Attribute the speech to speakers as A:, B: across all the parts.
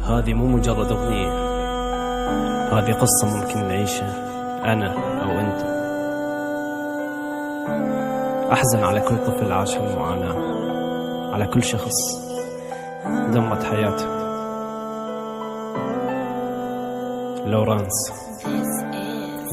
A: هذه مو مجرد أغنية، هذه قصة ممكن نعيشها أنا أو أنت. أحزن على كل طفل عاش هالمعاناة، على كل شخص دمرت حياته. لورانس.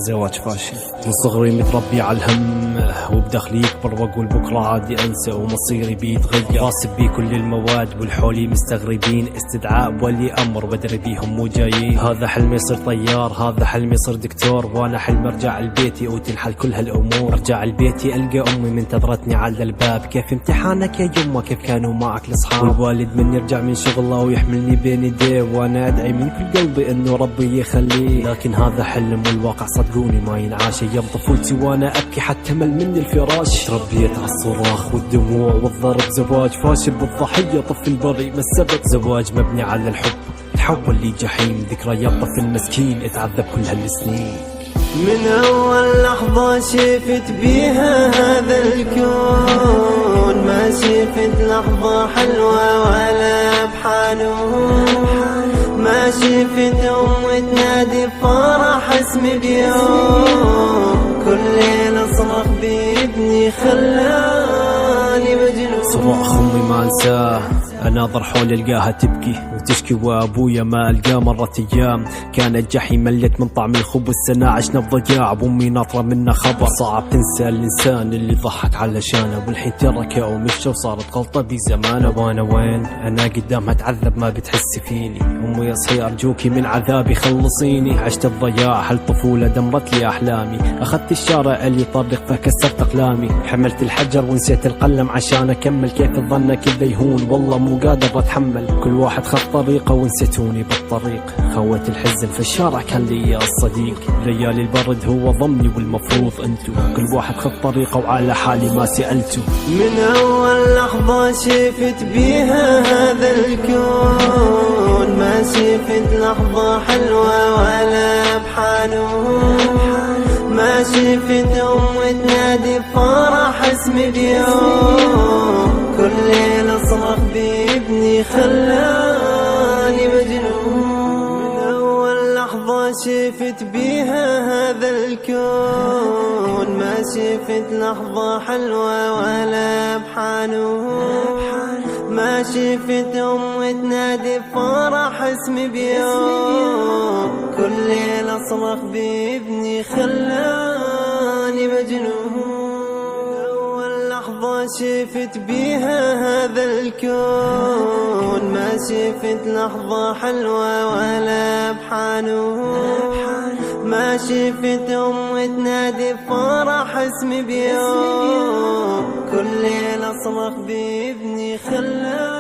A: زواج فاشل. من صغري متربي على الهم، وبدخلي يكبر واقول بكره عادي انسى ومصيري بيتغير. راسب بي كل المواد والحولي مستغربين، استدعاء بولي امر بدري بيهم مو جايين. هذا حلمي يصير طيار، هذا حلمي يصير دكتور، وانا حلمي ارجع لبيتي وتنحل كل هالامور. ارجع لبيتي القى امي منتظرتني على الباب، كيف امتحانك يا يمه، كيف كانوا معك الاصحاب. والوالد من يرجع من شغله ويحملني بين يديه، وانا ادعي من كل قلبي انه ربي يخليه. لكن هذا حلم والواقع صدقوني ما ينعاش. ايام طفولتي وانا ابكي حتى مل مني الفراش. تربيت على الصراخ والدموع والضرب. زواج فاشل بالضحيه، طفل بريء ما السبب. زواج مبني على الحب تحول لي جحيم. ذكريات طفل مسكين اتعذب كل هالسنين.
B: من اول لحظه شفت بيها هذا الكون، ما شفت لحظه حلوه ولا بحنون. ما شفت تنادي بفرح اسمي بيوم. كل ليلة صرخ بابني خلاني مجنون.
A: صراخ امي ما انساه، اناظر حول القاها تبكي وتشكي، وابويا ما القاه. مرت ايام كانت جحيم، ملت من طعم الخبز. سنة عشنا بضياع، بامي ناطرة منا خبر. صعب تنسى الانسان اللي ضحك علشانه، والحين تركه ومشى وصارت غلطة بزمانه. وانا وين؟ انا قدامها اتعذب ما بتحسي فيني. امي اصحي ارجوكي من عذابي خلصيني. عشت الضياع هالطفولة دمرت لي احلامي. اخذت الشارع اللي طرق فكسرت اقلامي. حملت الحجر ونسيت القلم عشان اكمل. كيف تظن كذا يهون، والله مو قادر اتحمل. كل واحد خط طريقه ونسيتوني بالطريق. خوت الحزن في الشارع كان لي الصديق. ليالي البرد هو ضمني والمفروض انتو. كل واحد خط طريقه وعلى حالي ما سألتو.
B: من اول لحظه شفت بيها هذا الكون، ما شفت لحظه حلوه ولا بحنون. ما شفت تنادي بفرح اسمي بيوم. كل ليلة صرخ بابني خلاني مجنون. من أول لحظة شفت بيها هذا الكون، ما شفت لحظة حلوة ولا بحنون. ما شفت تنادي بفرح اسمي بيوم. كل ليلة صرخ بابني خلاني مجنون. لحظة شفت بيها هذا الكون، ما شفت لحظة حلوة ولا بحنون. ما شفت تنادي بفرح اسمي بيوم. كل ليلة صرخ بابني خلاني